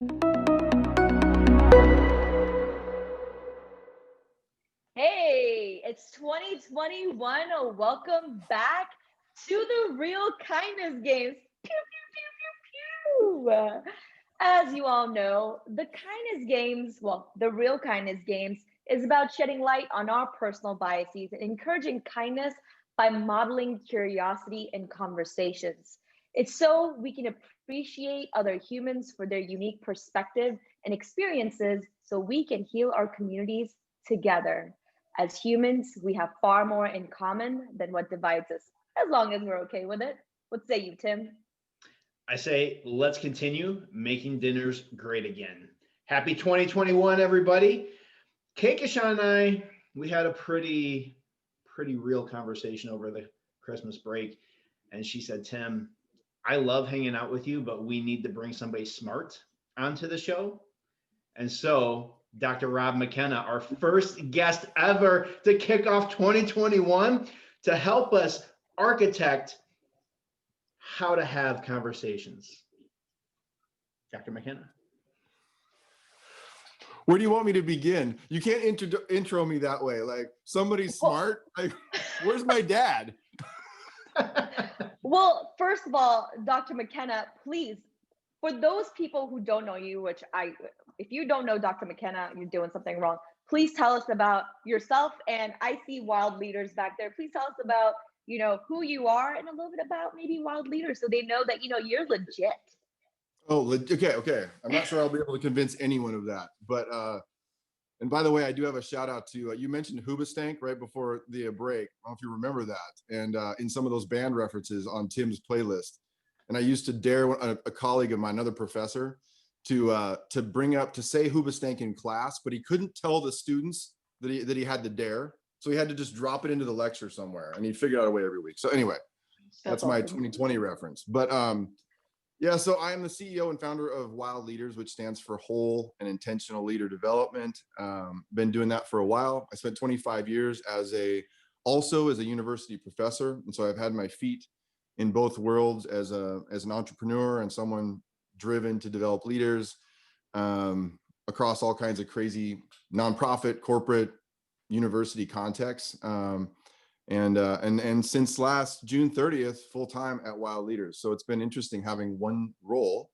Hey, it's 2021. Welcome back to the Real Kindness Games. Pew, pew, pew, pew, pew. As you all know, the Kindness Games, well, the Real Kindness Games, is about shedding light on our personal biases and encouraging kindness by modeling curiosity in conversations. It's so we can appreciate other humans for their unique perspective and experiences so we can heal our communities together. As humans, we have far more in common than what divides us, as long as we're okay with it. What say you, Tim? I say, let's continue making dinners great again. Happy 2021, everybody. Keikishan and I, we had a pretty real conversation over the Christmas break. And she said, Tim, I love hanging out with you, but we need to bring somebody smart onto the show. And so, Dr. Rob McKenna, our first guest ever to kick off 2021 to help us architect how to have conversations. Dr. McKenna. Where do you want me to begin? You can't intro me that way. Like somebody's smart. Like, where's my dad? Well, first of all, Dr. McKenna, please, for those people who don't know you, if you don't know Dr. McKenna, you're doing something wrong. Please tell us about yourself. And I see Wild Leaders back there. Please tell us about, who you are and a little bit about maybe Wild Leaders so they know that, you're legit. Oh, okay. I'm not sure I'll be able to convince anyone of that. But, and by the way, I do have a shout out to, you mentioned Hoobastank right before the break. I don't know if you remember that. And in some of those band references on Tim's playlist. And I used to dare a colleague of mine, another professor, to bring up, to say Hoobastank in class, but he couldn't tell the students that he had to dare. So he had to just drop it into the lecture somewhere and he'd figure out a way every week. So anyway, that's my 2020 reference. But yeah, so I am the CEO and founder of Wild Leaders, which stands for Whole and Intentional Leader Development. Been doing that for a while. I spent 25 years also as a university professor. And so I've had my feet in both worlds as an entrepreneur and someone driven to develop leaders across all kinds of crazy nonprofit, corporate, university contexts. And since last June 30th, full-time at Wild Leaders. So it's been interesting having one role.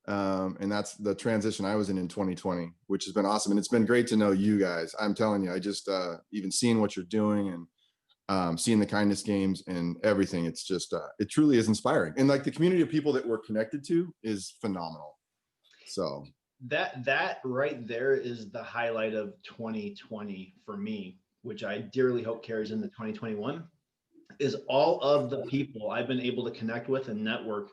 And that's the transition I was in 2020, which has been awesome. And it's been great to know you guys. I'm telling you, I just, even seeing what you're doing and seeing the kindness games and everything, it's just, it truly is inspiring. And like the community of people that we're connected to is phenomenal. So that right there is the highlight of 2020 for me, which I dearly hope carries into 2021, is all of the people I've been able to connect with and network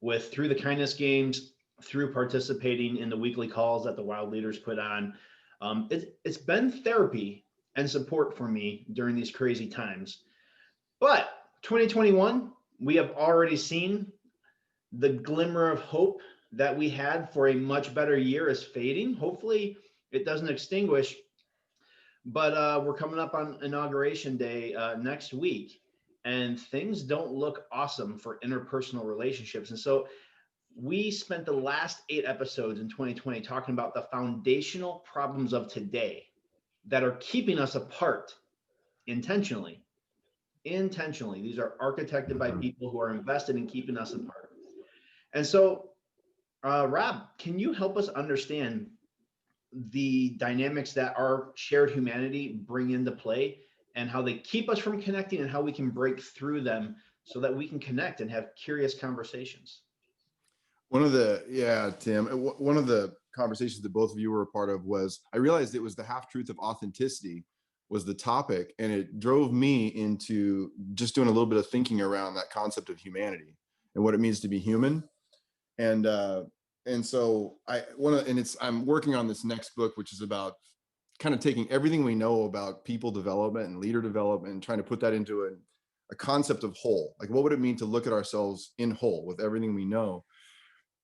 with through the kindness games, through participating in the weekly calls that the Wild Leaders put on. It's been therapy and support for me during these crazy times. But 2021, we have already seen the glimmer of hope that we had for a much better year is fading. Hopefully it doesn't extinguish, but we're coming up on Inauguration Day next week, and things don't look awesome for interpersonal relationships. And so we spent the last 8 episodes in 2020 talking about the foundational problems of today that are keeping us apart intentionally. These are architected by people who are invested in keeping us apart. And so, Rob, can you help us understand the dynamics that our shared humanity bring into play and how they keep us from connecting and how we can break through them so that we can connect and have curious conversations? Tim, one of the conversations that both of you were a part of was, I realized it was the half truth of authenticity was the topic. And it drove me into just doing a little bit of thinking around that concept of humanity and what it means to be human. And so I'm working on this next book, which is about kind of taking everything we know about people development and leader development and trying to put that into a concept of whole. Like, what would it mean to look at ourselves in whole with everything we know?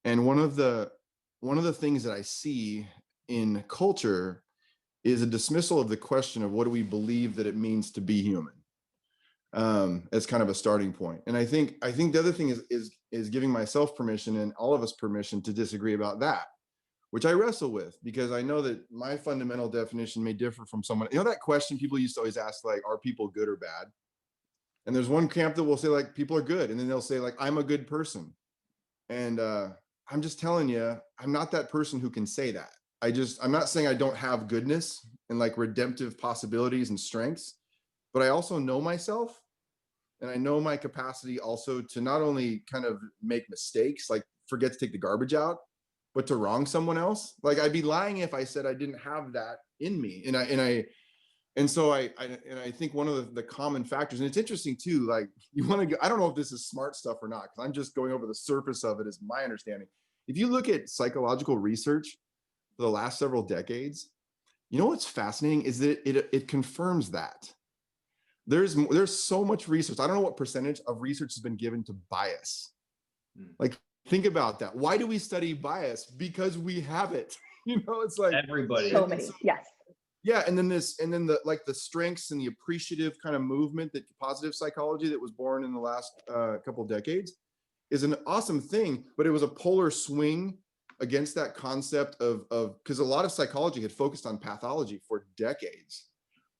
And one of the things that I see in culture is a dismissal of the question of what do we believe that it means to be human, as kind of a starting point. And I think the other thing is giving myself permission and all of us permission to disagree about that. which I wrestle with because I know that my fundamental definition may differ from someone. You know, that question people used to always ask, like, are people good or bad? And there's one camp that will say, like, people are good. And then they'll say, like, I'm a good person. And I'm just telling you, I'm not that person who can say that. I'm not saying I don't have goodness and like redemptive possibilities and strengths, but I also know myself. And I know my capacity also to not only kind of make mistakes, like forget to take the garbage out, but to wrong someone else. Like I'd be lying if I said I didn't have that in me. And so I think one of the common factors, and it's interesting too, like you want to go, I don't know if this is smart stuff or not, because I'm just going over the surface of it as my understanding. If you look at psychological research for the last several decades, you know what's fascinating is that it confirms that. There's so much research. I don't know what percentage of research has been given to bias. Like, think about that. Why do we study bias? Because we have it. You know, it's like everybody. So many, yes. Yeah, and then the like the strengths and the appreciative kind of movement, that positive psychology that was born in the last couple of decades is an awesome thing, but it was a polar swing against that concept of because a lot of psychology had focused on pathology for decades.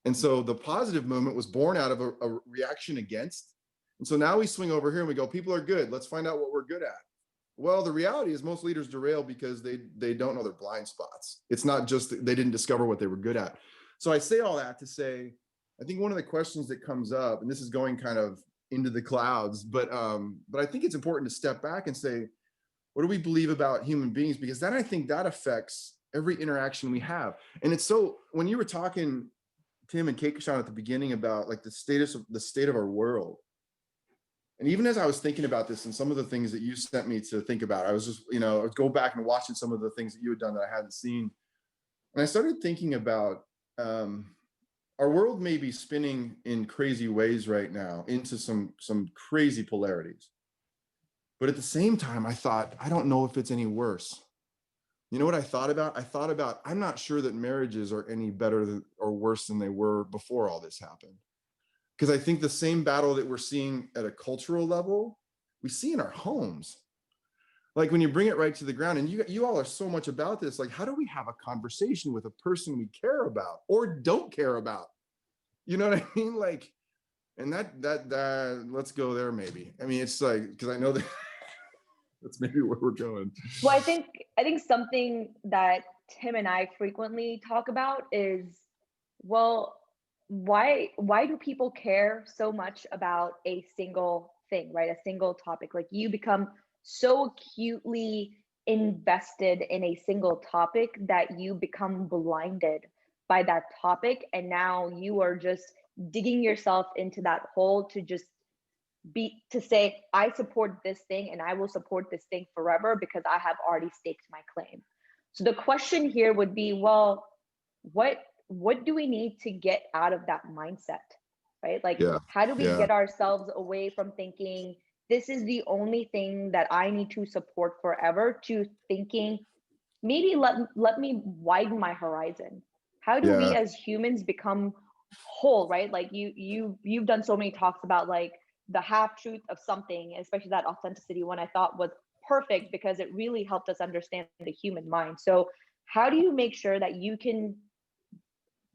And so the positive movement was born out of a reaction against. And so now we swing over here and we go, people are good. Let's find out what we're good at. Well, the reality is most leaders derail because they don't know their blind spots. It's not just that they didn't discover what they were good at. So I say all that to say, I think one of the questions that comes up, and this is going kind of into the clouds, but I think it's important to step back and say, what do we believe about human beings? Because then I think that affects every interaction we have. And it's so, when you were talking, Tim and Keishan, at the beginning about like the state of our world. And even as I was thinking about this and some of the things that you sent me to think about, I was just, I would go back and watching some of the things that you had done that I hadn't seen. And I started thinking about our world may be spinning in crazy ways right now into some crazy polarities. But at the same time, I thought, I don't know if it's any worse. You know what I thought about? I thought about, I'm not sure that marriages are any better or worse than they were before all this happened. Because I think the same battle that we're seeing at a cultural level, we see in our homes. Like when you bring it right to the ground, and you all are so much about this, like how do we have a conversation with a person we care about or don't care about? You know what I mean? Like, and that let's go there maybe. I mean, it's like, because I know that that's maybe where we're going. Well, I think something that Tim and I frequently talk about is, well, why do people care so much about a single thing, right? A single topic. Like you become so acutely invested in a single topic that you become blinded by that topic, and now you are just digging yourself into that hole to say, I support this thing and I will support this thing forever because I have already staked my claim. So the question here would be, well, what do we need to get out of that mindset, right? Like, how do we get ourselves away from thinking this is the only thing that I need to support forever, to thinking maybe let me widen my horizon. How do we as humans become whole, right? Like you've done so many talks about like the half truth of something, especially that authenticity one I thought was perfect because it really helped us understand the human mind. So how do you make sure that you can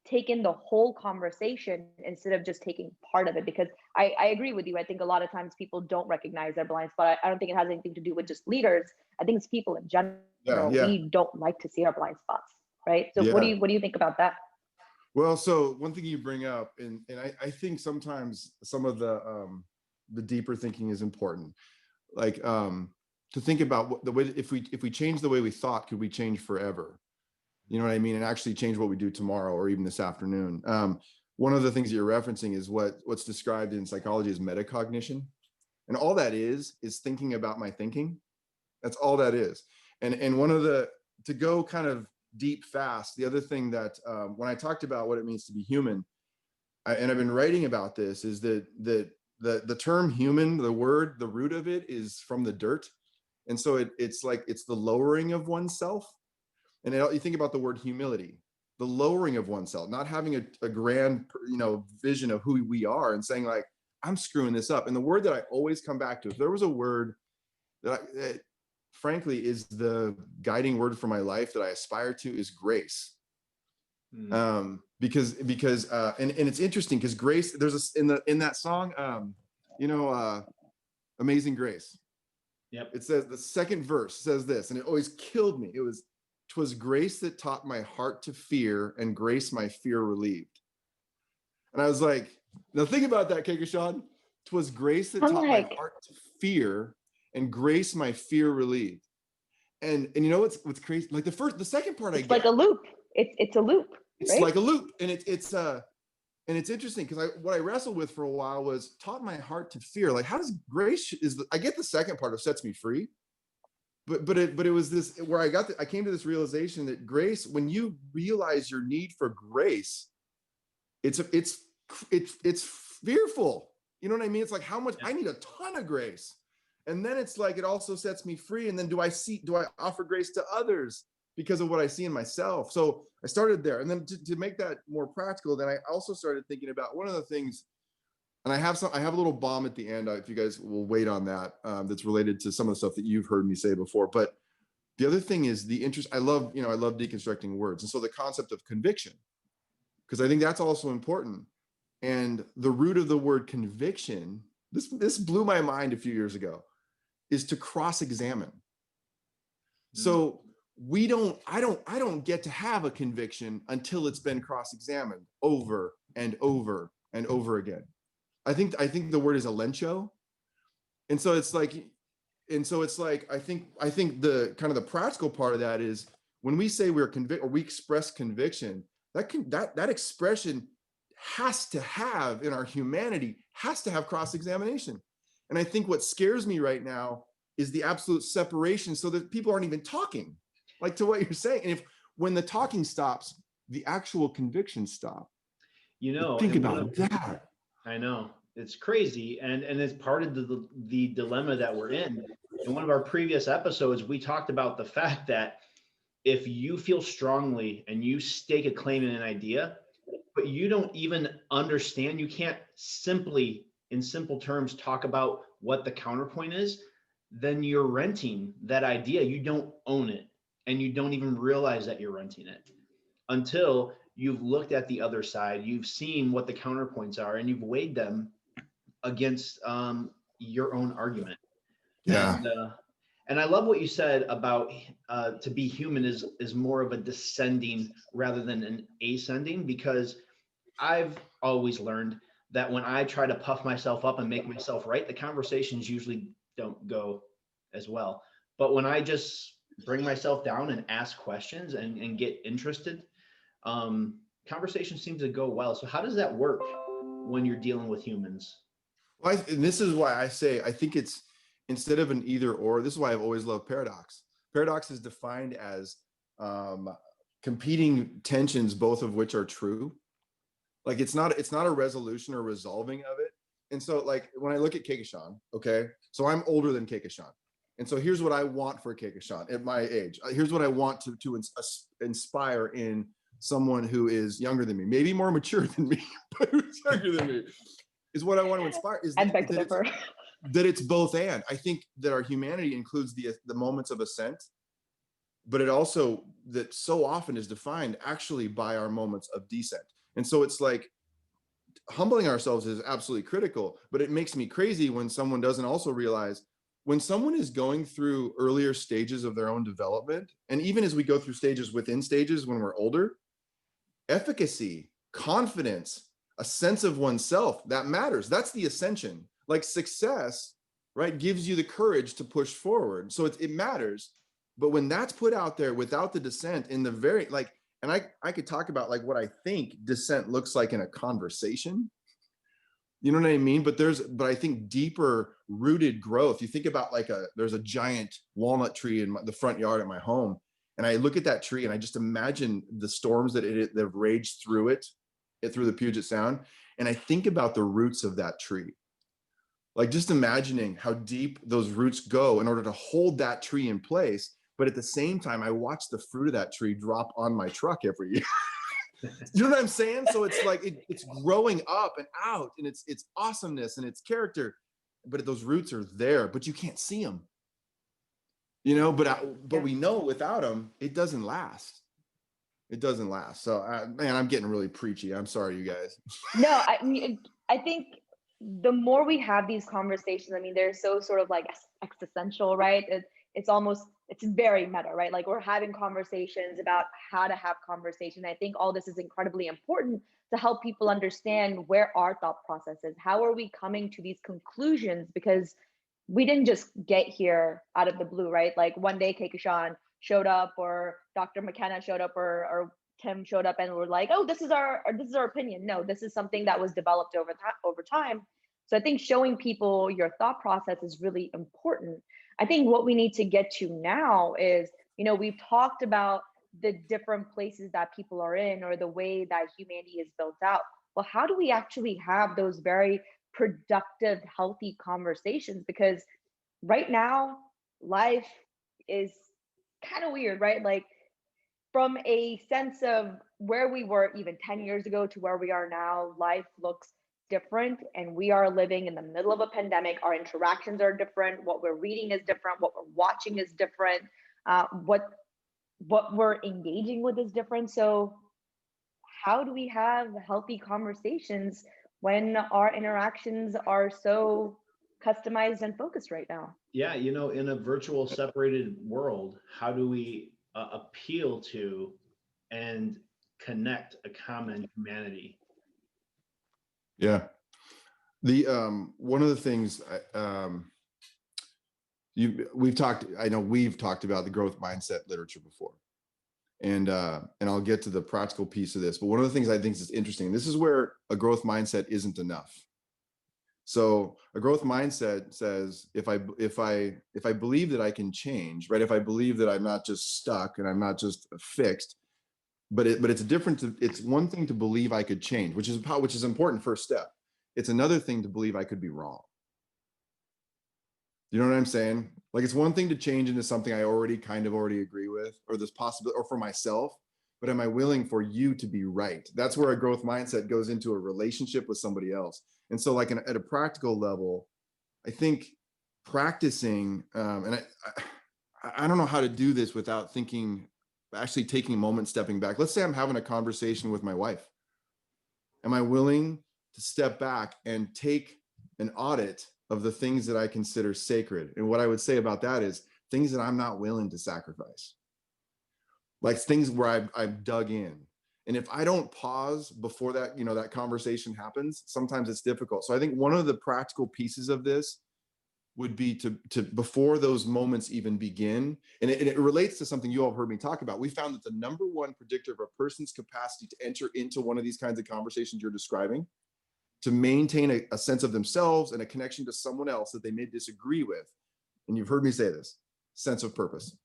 take in the whole conversation instead of just taking part of it? Because I agree with you. I think a lot of times people don't recognize their blind spot. I don't think it has anything to do with just leaders. I think it's people in general. We don't like to see our blind spots, right? So what do you think about that? Well, so one thing you bring up, and I think sometimes some of the deeper thinking is important. Like to think about what the way, if we change the way we thought, could we change forever? You know what I mean? And actually change what we do tomorrow or even this afternoon. One of the things that you're referencing is what's described in psychology as metacognition. And all that is thinking about my thinking. That's all that is. And one of to go kind of deep fast, the other thing that when I talked about what it means to be human, and I've been writing about this, is that the term human, the root of it is from the dirt. And so it's like, it's the lowering of oneself. And you think about the word humility, the lowering of oneself, not having a grand, vision of who we are and saying like, I'm screwing this up. And the word that I always come back to, if there was a word that frankly, is the guiding word for my life that I aspire to is grace. Because and it's interesting because grace, there's in that song, Amazing Grace. Yep. It says, the second verse says this, and it always killed me. It was, "'Twas grace that taught my heart to fear, and grace my fear relieved." And I was like, now think about that, Keikashan. "'Twas grace that I'm taught my like, heart to fear, and grace my fear relieved." And you know what's crazy? Like the second part I it's get. like a loop. It's a loop, It's right? like a loop, and it's interesting because what I wrestled with for a while was taught my heart to fear. Like, how does grace I get the second part of sets me free, but it was this where I came to this realization that grace, when you realize your need for grace, it's fearful. You know what I mean? It's like, how much I need a ton of grace. And then it's like, it also sets me free. And then do I offer grace to others because of what I see in myself? So I started there. And then to make that more practical, then I also started thinking about one of the things, and I have a little bomb at the end, if you guys will wait on that, that's related to some of the stuff that you've heard me say before. But the other thing is I love deconstructing words. And so the concept of conviction, because I think that's also important. And the root of the word conviction, this blew my mind a few years ago, is to cross-examine. So I don't get to have a conviction until it's been cross-examined over and over and over again. I think the word is elencho. And so it's like, I think the kind of the practical part of that is when we say we're convict or we express conviction, that expression has to have, in our humanity, has to have cross-examination. And I think what scares me right now is the absolute separation, so that people aren't even talking, like, to what you're saying. And when the talking stops, the actual convictions stop. Think about that. I know, it's crazy, and it's part of the dilemma that we're in. In one of our previous episodes, we talked about the fact that if you feel strongly and you stake a claim in an idea, but you don't even understand, you can't simply, in simple terms, talk about what the counterpoint is, then you're renting that idea. You don't own it, and you don't even realize that you're renting it until you've looked at the other side, you've seen what the counterpoints are, and you've weighed them against your own argument. Yeah. And I love what you said about to be human is more of a descending rather than an ascending, because I've always learned that when I try to puff myself up and make myself right, the conversations usually don't go as well. But when I just bring myself down and ask questions and get interested, conversation seems to go well. So how does that work when you're dealing with humans? Well, and this is why I say, I think it's, instead of an either or, this is why I've always loved paradox. Paradox is defined as competing tensions, both of which are true. Like, it's not a resolution or resolving of it. And so, like, when I look at Keikashan, okay, so I'm older than Keikashan. And so here's what I want for Keikashan at my age. Here's what I want to inspire in someone who is younger than me, maybe more mature than me, but who's younger than me. Is what I want to inspire is that it's both and. I think that our humanity includes the moments of ascent, but it also, that so often is defined actually by our moments of descent. And so it's like, humbling ourselves is absolutely critical, but it makes me crazy when someone doesn't also realize, when someone is going through earlier stages of their own development, and even as we go through stages within stages when we're older, efficacy, confidence, a sense of oneself, that matters. That's the ascension. Like, success, right, gives you the courage to push forward. So it matters. But when that's put out there without the descent, in the very, like, and I could talk about like what I think descent looks like in a conversation. You know what I mean? But I think deeper rooted growth. You think about like there's a giant walnut tree in the front yard at my home. And I look at that tree and I just imagine the storms that have raged through through the Puget Sound. And I think about the roots of that tree. Like, just imagining how deep those roots go in order to hold that tree in place. But at the same time, I watch the fruit of that tree drop on my truck every year. You know what I'm saying? So it's like, it's growing up and out, and it's awesomeness and its character, but those roots are there, but you can't see them. you know, but we know without them, it doesn't last. It doesn't last. So man, I'm getting really preachy. I'm sorry, you guys. No, I mean, I think the more we have these conversations, I mean, they're so sort of like existential, right? It's almost, it's very meta, right? Like we're having conversations about how to have conversation. I think all this is incredibly important to help people understand where our thought process is. How are we coming to these conclusions? Because we didn't just get here out of the blue, right? Like one day Kekushan showed up, or Dr. McKenna showed up, or Tim showed up, and we're like, oh, this is our opinion. No, this is something that was developed over time. So I think showing people your thought process is really important. I think what we need to get to now is, we've talked about the different places that people are in, or the way that humanity is built out. Well, how do we actually have those very productive, healthy conversations? Because right now, life is kind of weird, right? Like from a sense of where we were even 10 years ago to where we are now, life looks different, and we are living in the middle of a pandemic. Our interactions are different. What we're reading is different. What we're watching is different. What we're engaging with is different. So how do we have healthy conversations when our interactions are so customized and focused right now? Yeah, in a virtual separated world, how do we appeal to and connect a common humanity? Yeah. The one of the things we've talked about the growth mindset literature before. And I'll get to the practical piece of this, but one of the things I think is interesting, this is where a growth mindset isn't enough. So a growth mindset says, if I believe that I can change, right? If I believe that I'm not just stuck and I'm not just fixed, but it's it's one thing to believe I could change, which is important first step. It's another thing to believe I could be wrong. You know what I'm saying? Like it's one thing to change into something I already agree with, or this possibility, or for myself, but am I willing for you to be right? That's where a growth mindset goes into a relationship with somebody else. And so like at a practical level, I think practicing, and I don't know how to do this without actually taking a moment, stepping back. Let's say I'm having a conversation with my wife. Am I willing to step back and take an audit of the things that I consider sacred? And what I would say about that is things that I'm not willing to sacrifice, like things where I've dug in. And if I don't pause before that, that conversation happens, sometimes it's difficult. So I think one of the practical pieces of this would be to before those moments even begin, and it relates to something you all heard me talk about. We found that the number one predictor of a person's capacity to enter into one of these kinds of conversations you're describing, to maintain a sense of themselves and a connection to someone else that they may disagree with, and you've heard me say this, sense of purpose.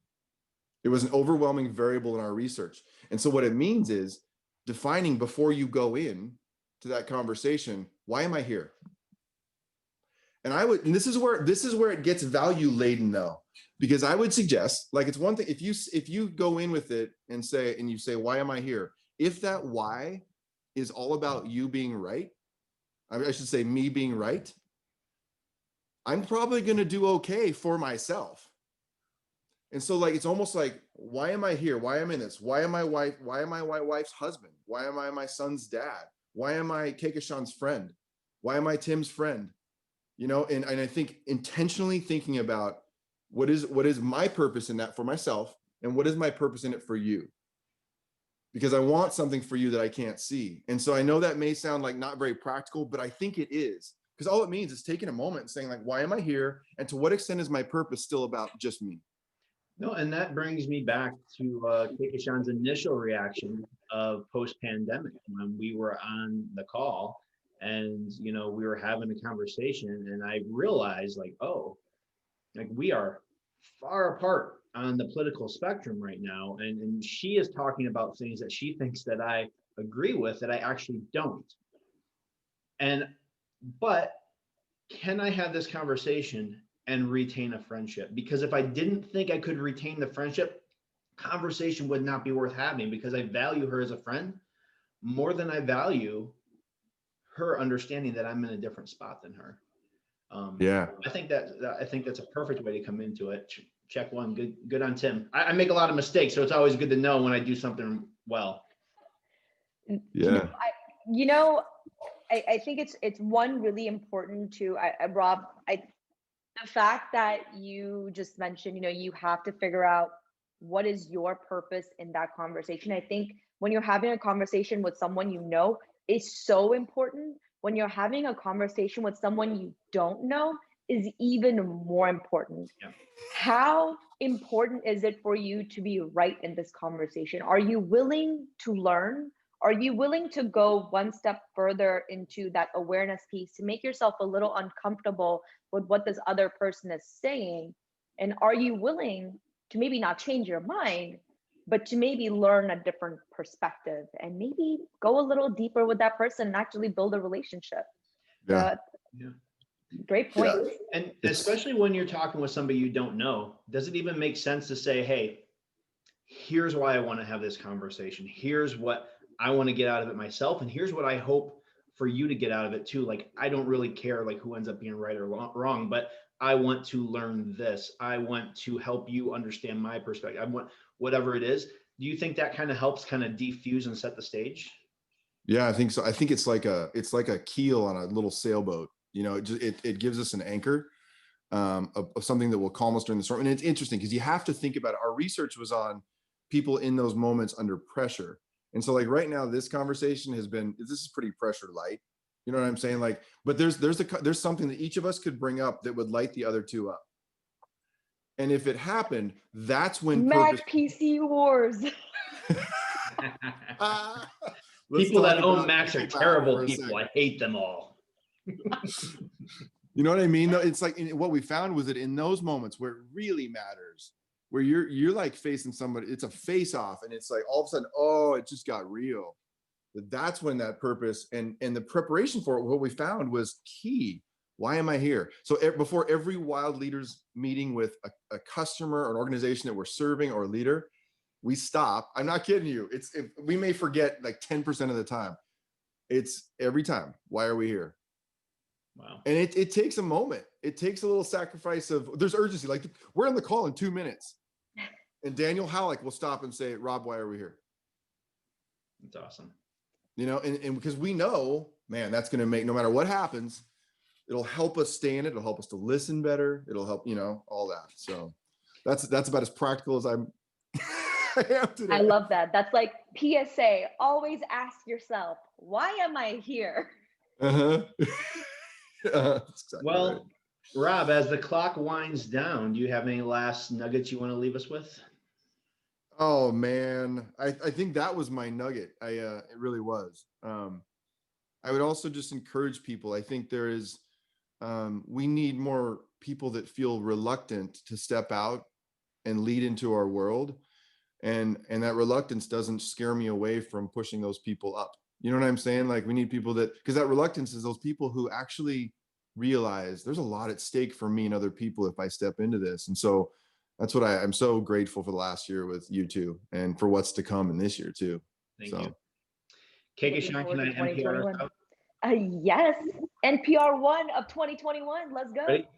It was an overwhelming variable in our research. And so what it means is defining before you go in to that conversation, why am I here? And this is where it gets value laden though, because I would suggest, like, it's one thing if you go in with it and you say, why am I here? If that why is all about you being right, I should say me being right, I'm probably going to do okay for myself. And so like, it's almost like, why am I here? Why am I in this? Why am I my wife's husband? Why am I my son's dad? Why am I Kekushan's friend? Why am I Tim's friend? And I think intentionally thinking about what is my purpose in that for myself, and what is my purpose in it for you? Because I want something for you that I can't see. And so I know that may sound like not very practical, but I think it is, because all it means is taking a moment and saying like, why am I here? And to what extent is my purpose still about just me? No, and that brings me back to Kekushan's initial reaction of post-pandemic when we were on the call, and we were having a conversation, and I realized like, oh, like we are far apart on the political spectrum right now, and she is talking about things that she thinks that I agree with that I actually don't. But can I have this conversation and retain a friendship? Because if I didn't think I could retain the friendship, conversation would not be worth having, because I value her as a friend more than I value her understanding that I'm in a different spot than her. Yeah. I think that's a perfect way to come into it. Check one. Good on Tim. I make a lot of mistakes, so it's always good to know when I do something well. Yeah. I think it's one really important to Rob. The fact that you just mentioned, you have to figure out what is your purpose in that conversation. I think when you're having a conversation with someone is so important. When you're having a conversation with someone you don't know is even more important. Yeah. How important is it for you to be right in this conversation? Are you willing to learn? Are you willing to go one step further into that awareness piece to make yourself a little uncomfortable with what this other person is saying? And are you willing to maybe not change your mind, but to maybe learn a different perspective and maybe go a little deeper with that person and actually build a relationship? Yeah. Yeah. Great point. Yeah. And especially when you're talking with somebody you don't know, does it even make sense to say, hey, here's why I want to have this conversation. Here's what I want to get out of it myself. And here's what I hope for you to get out of it too. Like, I don't really care like who ends up being right or wrong, but I want to learn this. I want to help you understand my perspective. I want whatever it is. Do you think that kind of helps kind of defuse and set the stage? Yeah, I think so. I think it's like a keel on a little sailboat. It gives us an anchor of something that will calm us during the storm. And it's interesting because you have to think about it. Our research was on people in those moments under pressure. And so like right now, this conversation this is pretty pressure light. You know what I'm saying? Like, but there's something that each of us could bring up that would light the other two up. And if it happened, that's when Mac PC Wars. People that own Macs are terrible people. I hate them all. You know what I mean? It's like what we found was that in those moments where it really matters, where you're like facing somebody, it's a face off, and it's like all of a sudden, oh, it just got real. That's when that purpose and the preparation for it, what we found was key. Why am I here? So before every wild leaders meeting with a customer or an organization that we're serving or a leader, we stop. I'm not kidding you. We may forget like 10% of the time. It's every time. Why are we here? Wow. And it takes a moment. It takes a little sacrifice there's urgency. Like, we're on the call in 2 minutes. And Daniel Halleck will stop and say, Rob, why are we here? That's awesome. And because we know, man, that's going to make, no matter what happens, it'll help us stay in it. It'll help us to listen better. It'll help, all that. So that's about as practical as I am today. I love that. That's like PSA. Always ask yourself, why am I here? Uh-huh. Exactly well, right. Rob, as the clock winds down, do you have any last nuggets you want to leave us with? Oh man, I think that was my nugget. It really was. I would also just encourage people. I think there is, we need more people that feel reluctant to step out and lead into our world. And that reluctance doesn't scare me away from pushing those people up. You know what I'm saying? Like, we need people because that reluctance is those people who actually realize there's a lot at stake for me and other people if I step into this. And so that's what I'm so grateful for the last year with you two and for what's to come in this year too. Thank you. Kekishan, can I NPR us out? Yes. NPR 1 of 2021. Let's go. Ready?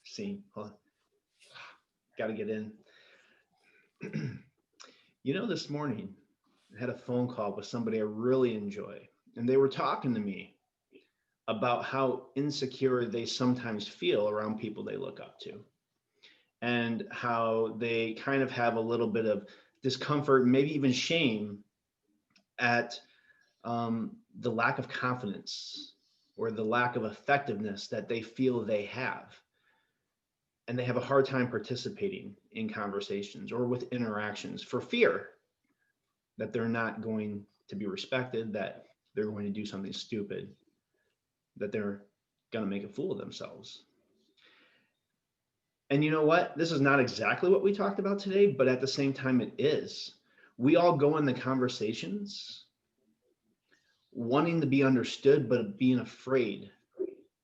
See, got to get in. This morning I had a phone call with somebody I really enjoy, and they were talking to me about how insecure they sometimes feel around people they look up to, and how they kind of have a little bit of discomfort, maybe even shame at the lack of confidence or the lack of effectiveness that they feel they have. And they have a hard time participating in conversations or with interactions for fear that they're not going to be respected, that they're going to do something stupid, that they're going to make a fool of themselves. And you know what? This is not exactly what we talked about today, but at the same time, it is. We all go in the conversations wanting to be understood, but being afraid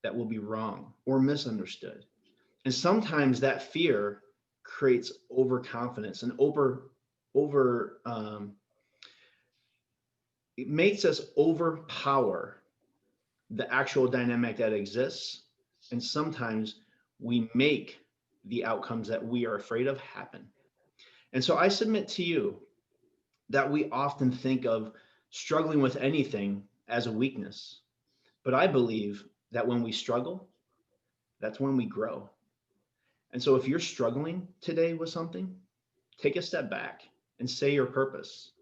that we'll be wrong or misunderstood. And sometimes that fear creates overconfidence and it makes us overpower the actual dynamic that exists. And sometimes we make the outcomes that we are afraid of happen. And so I submit to you that we often think of struggling with anything as a weakness. But I believe that when we struggle, that's when we grow. And so if you're struggling today with something, take a step back and say your purpose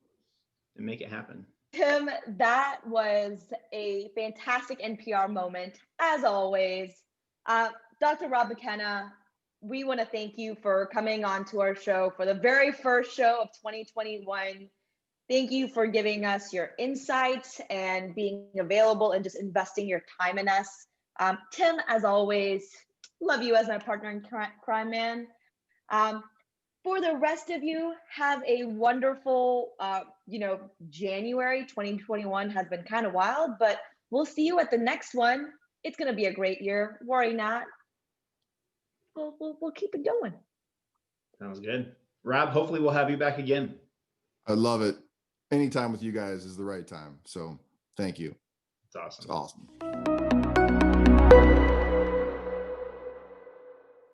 and make it happen. Tim, that was a fantastic NPR moment, as always. Dr. Rob McKenna, we want to thank you for coming on to our show for the very first show of 2021. Thank you for giving us your insights and being available and just investing your time in us. Tim, as always, love you as my partner in crime, man. For the rest of you, have a wonderful, January 2021 has been kind of wild, but we'll see you at the next one. It's going to be a great year. Worry not. We'll keep it going. Sounds good. Rob, hopefully we'll have you back again. I love it. Anytime with you guys is the right time. So thank you. It's awesome. It's awesome.